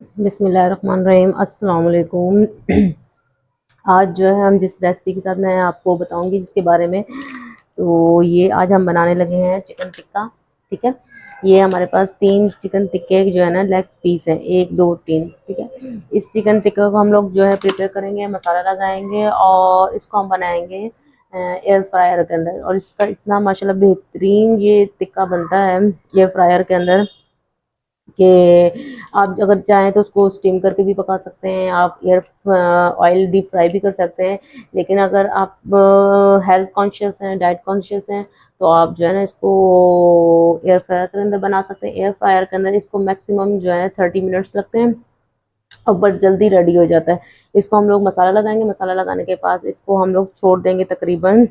बिस्मिल्लाहिर्रहमानिर्रहीम, अस्सलाम वालेकुम। आज जो है हम जिस रेसिपी के साथ मैं आपको बताऊंगी जिसके बारे में, तो ये आज हम बनाने लगे हैं चिकन टिक्का। ठीक है, ये हमारे पास 3 चिकन टिक्के जो है ना लेग पीस है, 1 2 3। ठीक है, इस चिकन टिक्का को हम लोग जो है प्रिपेयर करेंगे, मसाला लगाएंगे और इसको हम बनाएंगे एयर फ्रायर के अंदर। और इसका इतना माशाल्लाह बेहतरीन ये टिक्का बनता है एयर फ्रायर के अंदर कि आप अगर चाहें तो उसको स्टीम करके भी पका सकते हैं, आप एयर ऑयल डीप फ्राई भी कर सकते हैं। लेकिन अगर आप हेल्थ कॉन्शियस हैं, डाइट कॉन्शियस हैं, तो आप जो है ना इसको एयर फ्रायर के अंदर बना सकते हैं। एयर फ्रायर के अंदर इसको मैक्सिमम जो है 30 मिनट्स लगते हैं और बस जल्दी रेडी हो जाता है। इसको हम लोग मसाला लगाएंगे, मसाला लगाने के बाद इसको हम लोग छोड़ देंगे तकरीबन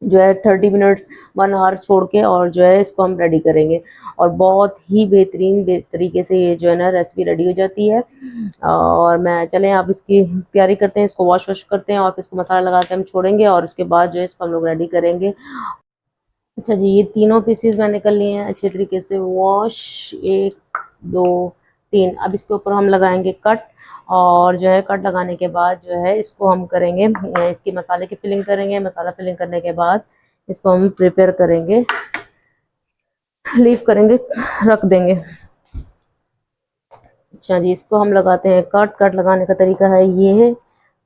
जो है 30 मिनट्स 1 आवर छोड़ के, और जो है इसको हम रेडी करेंगे। और बहुत ही बेहतरीन तरीके से ये जो है ना रेसिपी रेडी हो जाती है। और मैं चलें आप इसकी तैयारी करते हैं, इसको वॉश करते हैं और फिर इसको मसाला लगा के हम छोड़ेंगे और उसके बाद जो है इसको हम लोग रेडी करेंगे। अच्छा जी, ये तीनों पीसेस मैंने कर लिए हैं अच्छे तरीके से वॉश, 1 2 3। अब इसके ऊपर हम लगाएंगे कट, और जो है कट लगाने के बाद जो है इसको हम करेंगे इसकी मसाले की फिलिंग करेंगे। मसाला फिलिंग करने के बाद इसको हम प्रिपेयर करेंगे, लीव करेंगे, रख देंगे। अच्छा जी, इसको हम लगाते हैं कट। कट लगाने का तरीका है ये है,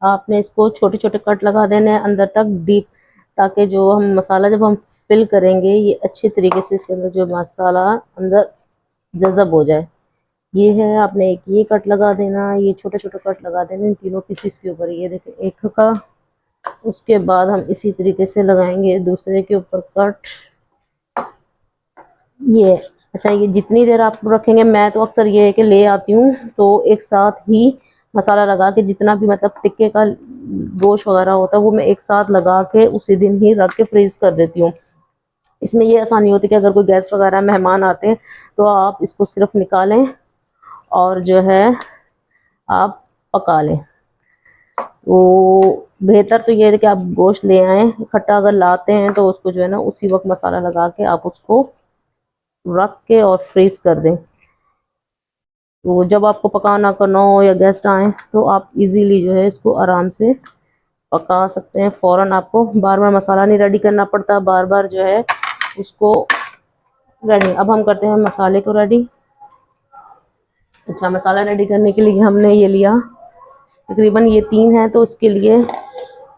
आपने इसको छोटे छोटे कट लगा देने हैं अंदर तक डीप, ताकि जो हम मसाला जब हम फिल करेंगे ये अच्छे तरीके से इसके अंदर जो मसाला अंदर जज़ब हो जाए। ये है, आपने एक ये कट लगा देना, ये छोटे छोटे कट लगा देने इन तीनों पीसीस के ऊपर। ये देखें एक का, उसके बाद हम इसी तरीके से लगाएंगे दूसरे के ऊपर कट। ये अच्छा, ये जितनी देर आप रखेंगे, मैं तो अक्सर ये है कि ले आती हूँ तो एक साथ ही मसाला लगा के, जितना भी मतलब टिक्के का गोश्त वगैरह होता है वो मैं एक साथ लगा के उसी दिन ही रख के फ्रीज कर देती हूँ। इसमें ये आसानी होती है कि अगर कोई गेस्ट वगैरह मेहमान आते हैं तो आप इसको सिर्फ निकालें और जो है आप पका लें। वो बेहतर तो ये है कि आप गोश्त ले आएँ इकट्ठा, अगर लाते हैं तो उसको जो है ना उसी वक्त मसाला लगा के आप उसको रख के और फ्रीज कर दें। तो जब आपको पकाना करना हो या गेस्ट आए तो आप इजीली जो है इसको आराम से पका सकते हैं। फौरन आपको बार बार मसाला नहीं रेडी करना पड़ता, बार बार जो है उसको रेडी। अब हम करते हैं मसाले को रेडी। अच्छा, मसाला रेडी करने के लिए हमने ये लिया, तकरीबन ये 3 है तो इसके लिए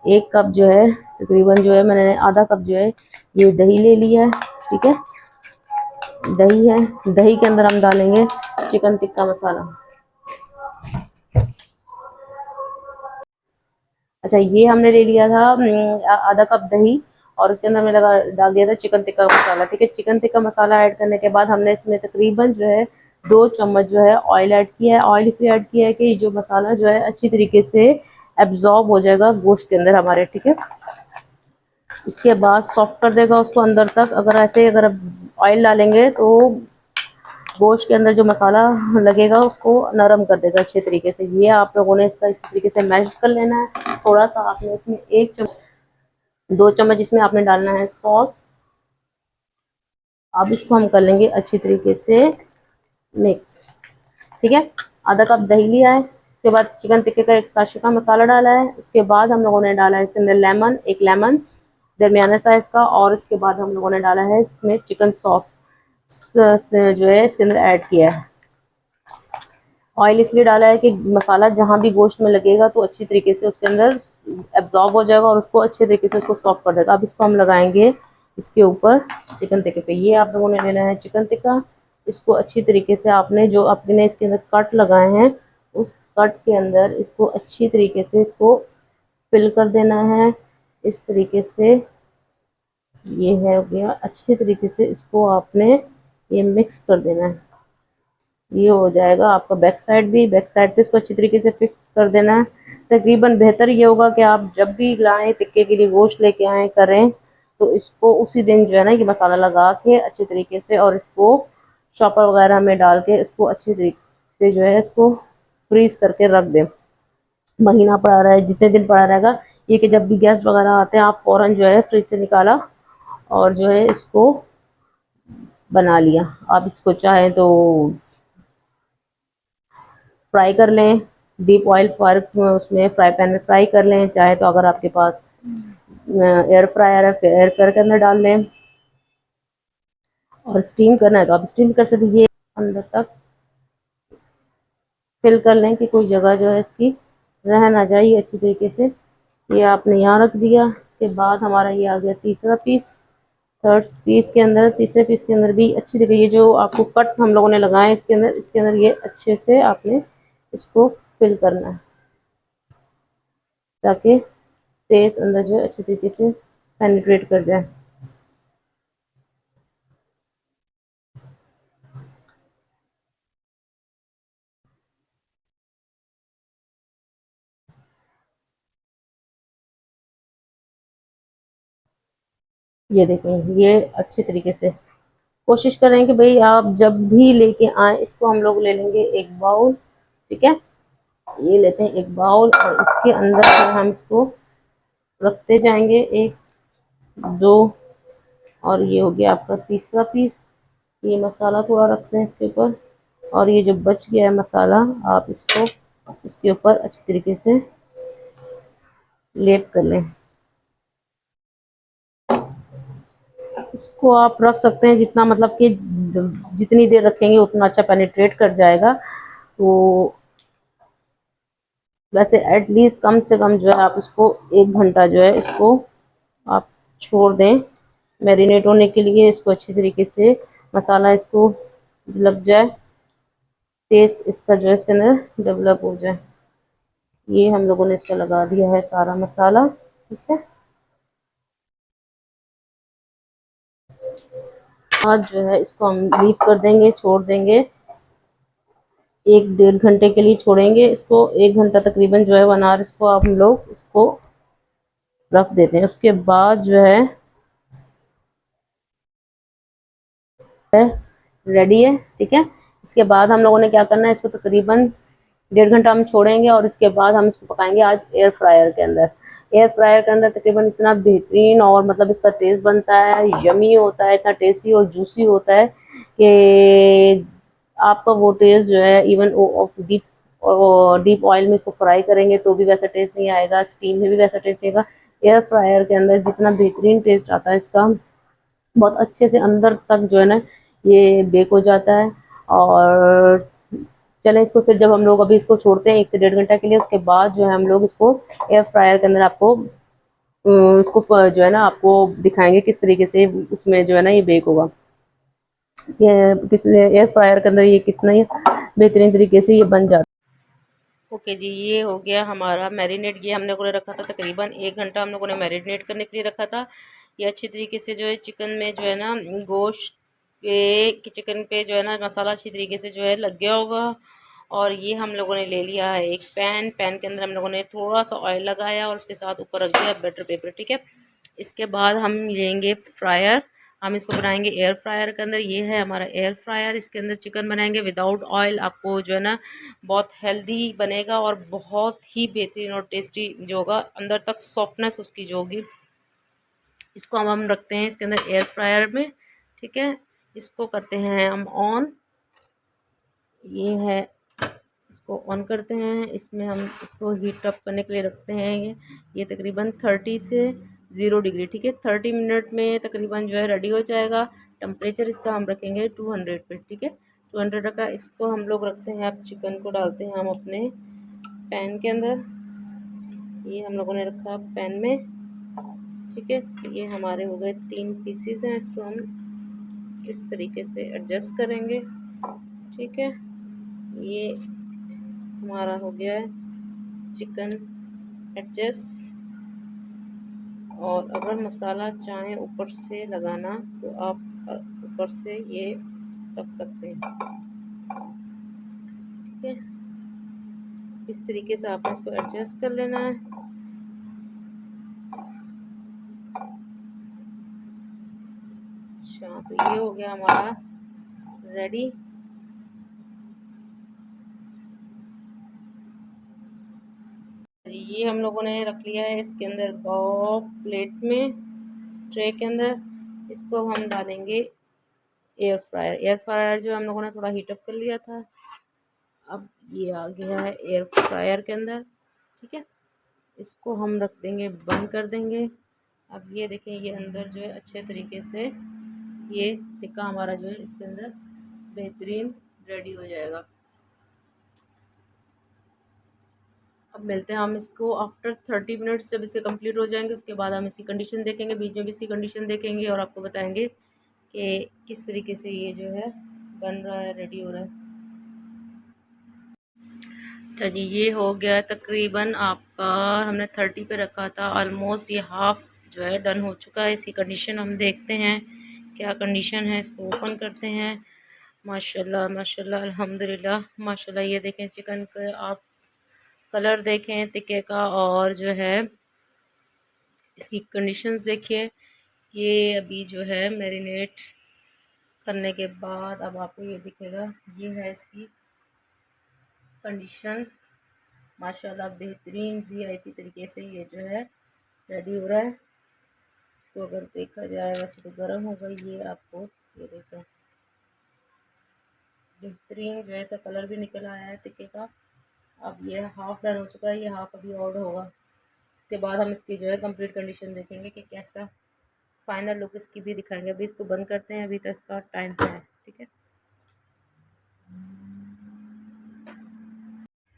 1 कप जो है, तकरीबन जो है मैंने आधा कप जो है ये दही ले लिया है। ठीक है, दही है, दही के अंदर हम डालेंगे चिकन टिक्का मसाला। अच्छा, ये हमने ले लिया था आधा कप दही, और उसके अंदर मैंने डाल दिया था चिकन टिक्का मसाला। ठीक है, चिकन टिक्का मसाला ऐड करने के बाद हमने इसमें तकरीबन जो है 2 चम्मच जो है ऑयल ऐड किया है। ऑयल इसलिए ऐड किया है कि जो मसाला जो है अच्छी तरीके से एब्जॉर्ब हो जाएगा गोश्त के अंदर हमारे। ठीक है, इसके बाद सॉफ्ट कर देगा उसको अंदर तक। अगर ऐसे अगर ऑयल डालेंगे तो गोश्त के अंदर जो मसाला लगेगा उसको नरम कर देगा अच्छे तरीके से। ये आप लोगों ने इसका इस तरीके से मैश कर लेना है। थोड़ा सा आपने इसमें 1 चम्मच 2 चम्मच इसमें आपने डालना है सॉस। अब इसको हम कर लेंगे अच्छी तरीके से मिक्स। ठीक है, आधा कप दही लिया है, उसके बाद चिकन टिक्के का 1 साशे का मसाला डाला है। उसके बाद हम लोगों ने डाला है इसके अंदर लेमन, 1 लेमन दरमियाने साइज का, और इसके बाद हम लोगों ने डाला है इसमें चिकन सॉस जो है इसके अंदर ऐड किया है। ऑयल इसलिए डाला है कि मसाला जहाँ भी गोश्त में लगेगा तो अच्छी तरीके से उसके अंदर एब्जॉर्ब हो जाएगा और उसको अच्छे तरीके से उसको सॉफ्ट कर देगा। अब इसको हम लगाएंगे इसके ऊपर चिकन टिक्के पे। ये आप लोगों ने लेना है चिकन टिक्का, इसको अच्छी तरीके से आपने जो अपने इसके अंदर कट लगाए हैं उस कट के अंदर इसको अच्छी तरीके से इसको फिल कर देना है इस तरीके से। ये है हो गया, अच्छी तरीके से इसको आपने ये मिक्स कर देना है। ये हो जाएगा आपका बैक साइड भी, बैक साइड पे इसको अच्छी तरीके से फिक्स कर देना है। तकरीबन बेहतर ये होगा कि आप जब भी लाएं टिक्के के लिए गोश्त लेके आए करें तो इसको उसी दिन जो है ना ये मसाला लगा के अच्छे तरीके से, और इसको चॉपर वगैरह में डाल के इसको अच्छे तरीके से जो है इसको फ्रीज करके रख दें। महीना पड़ा रहा है, जितने दिन पड़ा रहेगा, ये कि जब भी गेस्ट वगैरह आते हैं आप फ़ौरन जो है फ्रिज से निकाला और जो है इसको बना लिया। आप इसको चाहें तो फ्राई कर लें, डीप ऑयल पर उसमें फ्राई पैन में फ्राई कर लें। चाहे तो अगर आपके पास एयर फ्रायर है, फिर एयर फ्रायर के अंदर डाल लें। और स्टीम करना है तो आप स्टीम कर सकते हैं। ये अंदर तक फिल कर लें कि कोई जगह जो है इसकी रह ना जाए, ये अच्छी तरीके से। ये आपने यहाँ रख दिया। इसके बाद हमारा ये आ गया तीसरा पीस। थर्ड पीस के अंदर, तीसरे पीस के अंदर भी अच्छी तरीके, ये जो आपको कट हम लोगों ने लगाए इसके अंदर ये अच्छे से आपने इसको फिल करना है, ताकि टेस्ट अंदर जो है अच्छी तरीके से पेनिट्रेट कर जाए। ये देखें, ये अच्छे तरीके से कोशिश करें कि भाई आप जब भी लेके आए इसको, हम लोग ले लेंगे एक बाउल। ठीक है, ये लेते हैं एक बाउल और इसके अंदर से हम इसको रखते जाएंगे, एक, दो, और ये हो गया आपका तीसरा पीस। ये मसाला थोड़ा रखते हैं इसके ऊपर, और ये जो बच गया है मसाला, आप इसको इसके ऊपर अच्छी तरीके से लेप कर लें। इसको आप रख सकते हैं जितना, मतलब कि जितनी देर रखेंगे उतना अच्छा पेनिट्रेट कर जाएगा। तो वैसे एटलीस्ट कम से कम जो है आप इसको 1 घंटा जो है इसको आप छोड़ दें मैरिनेट होने के लिए। इसको अच्छी तरीके से मसाला इसको लग जाए, टेस्ट इसका जो है इसके अंदर डेवलप हो जाए। ये हम लोगों ने इसका लगा दिया है सारा मसाला। ठीक है, आज जो है इसको हम लीव कर देंगे, छोड़ देंगे 1-1.5 घंटे के लिए छोड़ेंगे इसको। 1 घंटा तकरीबन जो है 1 आवर इसको हम लोग इसको रख देते हैं। उसके बाद जो है रेडी है। ठीक है, इसके बाद हम लोगों ने क्या करना है, इसको तकरीबन 1.5 घंटा हम छोड़ेंगे और इसके बाद हम इसको पकाएंगे आज एयर फ्रायर के अंदर। एयर फ्रायर के अंदर तकरीबन इतना बेहतरीन और मतलब इसका टेस्ट बनता है, यमी होता है, इतना टेस्टी और जूसी होता है कि आपका वो टेस्ट जो है, इवन डीप ऑयल में इसको फ्राई करेंगे तो भी वैसा टेस्ट नहीं आएगा, स्टीम में भी वैसा टेस्ट आएगा। एयर फ्रायर के अंदर जितना बेहतरीन टेस्ट आता है इसका, बहुत अच्छे से अंदर तक जो है ना ये बेक हो जाता है। और चलें इसको फिर, जब हम लोग अभी इसको छोड़ते हैं 1 से 1.5 घंटा के लिए, उसके बाद जो है हम लोग इसको एयर फ्रायर के अंदर आपको इसको जो है ना आपको दिखाएंगे किस तरीके से उसमें जो है ना ये बेक होगा। ये कितने एयर फ्रायर के अंदर ये कितना ही बेहतरीन तरीके से ये बन जाता है। ओके जी, ये हो गया हमारा मैरिनेट। ये हम लोगों ने रखा था तकरीबन 1 घंटा, हम लोगों ने मैरिनेट करने के लिए रखा था। ये अच्छी तरीके से जो है चिकन में जो है ना गोश्त के चिकन पे जो है ना मसाला अच्छी तरीके से जो है लग गया होगा। और ये हम लोगों ने ले लिया है एक पैन के अंदर हम लोगों ने थोड़ा सा ऑयल लगाया और उसके साथ ऊपर रख दिया बटर पेपर। ठीक है, इसके बाद हम लेंगे फ्रायर, हम इसको बनाएंगे एयर फ्रायर के अंदर। ये है हमारा एयर फ्रायर, इसके अंदर चिकन बनाएंगे विदाउट ऑयल। आपको जो है ना बहुत हेल्दी बनेगा और बहुत ही बेहतरीन और टेस्टी जो होगा, अंदर तक सॉफ्टनेस उसकी जो होगी। इसको हम रखते हैं इसके अंदर एयर फ्रायर में। ठीक है, इसको करते हैं हम ऑन। ये है, इसको ऑन करते हैं। इसमें हम इसको हीट अप करने के लिए रखते हैं। ये तकरीबन 30 से 0 डिग्री। ठीक है, 30 मिनट में तकरीबन जो है रेडी हो जाएगा। टेम्परेचर इसका हम रखेंगे 200 पे। ठीक है, 200 रखा। इसको हम लोग रखते हैं, अब चिकन को डालते हैं हम अपने पैन के अंदर। ये हम लोगों ने रखा पैन में। ठीक है, ये हमारे हो गए 3 पीसीज हैं, इसको हम इस तरीके से एडजस्ट करेंगे। ठीक है, ये हमारा हो गया है चिकन एडजस्ट। और अगर मसाला चाहें ऊपर से लगाना तो आप ऊपर से ये रख सकते हैं। ठीक है, इस तरीके से आपने इसको एडजस्ट कर लेना है। अच्छा, तो ये हो गया हमारा रेडी। ये हम लोगों ने रख लिया है इसके अंदर प्लेट में, ट्रे के अंदर। इसको हम डालेंगे एयर फ्रायर। एयर फ्रायर जो हम लोगों ने थोड़ा हीटअप कर लिया था, अब ये आ गया है एयर फ्रायर के अंदर, ठीक है। इसको हम रख देंगे, बंद कर देंगे। अब ये देखें, ये अंदर जो है अच्छे तरीके से ये टिक्का हमारा जो है इसके अंदर बेहतरीन रेडी हो जाएगा। अब मिलते हैं हम इसको आफ्टर 30 मिनट्स, जब इसके कंप्लीट हो जाएंगे उसके बाद हम इसकी कंडीशन देखेंगे, बीच में भी इसकी कंडीशन देखेंगे और आपको बताएंगे कि किस तरीके से ये जो है बन रहा है, रेडी हो रहा है। अच्छा जी, ये हो गया तकरीबन आपका, हमने 30 पे रखा था, ऑलमोस्ट ये हाफ़ जो है डन हो चुका है। इसकी कंडीशन हम देखते हैं क्या कंडीशन है। इसको ओपन करते हैं। माशाल्लाह माशाल्लाह अल्हम्दुलिल्लाह माशाल्लाह। ये देखें चिकन का आप कलर देखें टिक्के का, और जो है इसकी कंडीशंस देखिए। ये अभी जो है मैरिनेट करने के बाद अब आपको ये दिखेगा, ये है इसकी कंडीशन। माशाल्लाह बेहतरीन वीआईपी तरीके से ये जो है रेडी हो रहा है। इसको अगर देखा जाए, वैसे तो गर्म होगा ये, आपको ये देखें बेहतरीन जो है इसका कलर भी निकल आया है टिक्के का। अब ये हाफ़ डन हो चुका है, ये हाफ़ अभी और होगा। उसके बाद हम इसकी जो है कंप्लीट कंडीशन देखेंगे कि कैसा फाइनल लुक इसकी भी दिखाएंगे। अभी इसको बंद करते हैं, अभी तो इसका टाइम है, ठीक है।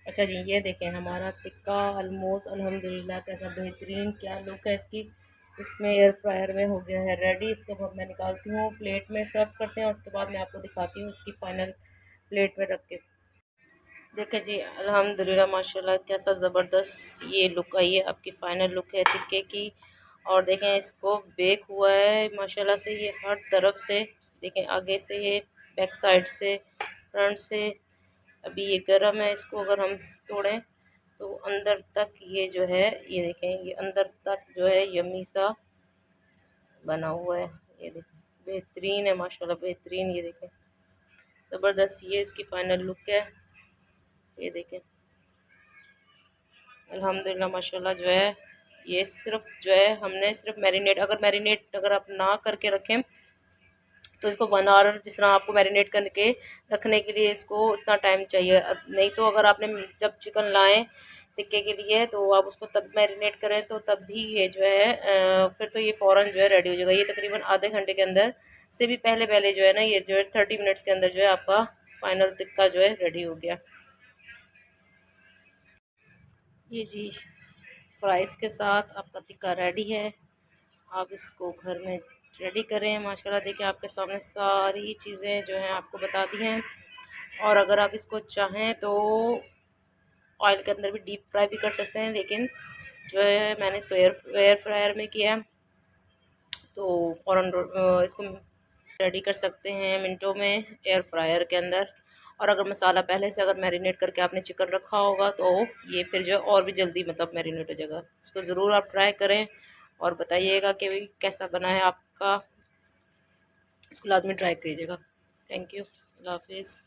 अच्छा जी, ये देखें हमारा टिक्का ऑलमोस्ट अल्हम्दुलिल्लाह कैसा बेहतरीन क्या लुक है इसकी। इसमें एयर फ्रायर में हो गया है रेडी। इसको अब मैं निकालती हूँ, प्लेट में सर्व करते हैं और उसके बाद मैं आपको दिखाती हूँ इसकी फ़ाइनल प्लेट में रख के। देखें जी अल्हम्दुलिल्लाह माशाल्लाह कैसा ज़बरदस्त ये लुक आई है, आपकी फ़ाइनल लुक है टिक्के की। और देखें इसको बेक हुआ है माशाल्लाह से, ये हर तरफ से देखें, आगे से ये, बैक साइड से, फ्रंट से। अभी ये गर्म है, इसको अगर हम तोड़ें तो अंदर तक ये जो है, ये देखें ये अंदर तक जो है यम्मी सा बना हुआ है। ये देखें बेहतरीन है माशाल्लाह बेहतरीन। ये देखें ज़बरदस्त, ये इसकी फ़ाइनल लुक है। ये देखें अल्हम्दुलिल्लाह माशाल्लाह जो है ये सिर्फ जो है हमने सिर्फ मैरिनेट अगर आप ना करके रखें तो इसको 1 आवर, जिस तरह आपको मैरिनेट करके रखने के लिए इसको इतना टाइम चाहिए। नहीं तो अगर आपने जब चिकन लाएं टिक्के के लिए तो आप उसको तब मैरिनेट करें तो तब भी ये जो है फिर तो ये फ़ौरन जो है रेडी हो जाएगा। ये तकरीबन आधे घंटे के अंदर से भी पहले पहले जो है ना, ये जो है 30 मिनट्स के अंदर जो है आपका फ़ाइनल टिक्का जो है रेडी हो गया। ये जी फ्राइज़ के साथ आपका टिक्का रेडी है। आप इसको घर में रेडी करें। माशाल्लाह देखिए आपके सामने सारी चीज़ें जो हैं आपको बता दी हैं। और अगर आप इसको चाहें तो ऑयल के अंदर भी डीप फ्राई भी कर सकते हैं, लेकिन जो है मैंने इसको एयर फ्रायर में किया, तो फ़ौरन इसको रेडी कर सकते हैं मिनटों में एयर फ्रायर के अंदर। और अगर मसाला पहले से अगर मैरिनेट करके आपने चिकन रखा होगा तो ये फिर जो है और भी जल्दी मतलब मैरिनेट हो जाएगा। इसको ज़रूर आप ट्राई करें और बताइएगा कि कैसा बना है आपका। इसको लाजमी ट्राई कीजिएगा। थैंक यू, अल्लाह हाफिज़।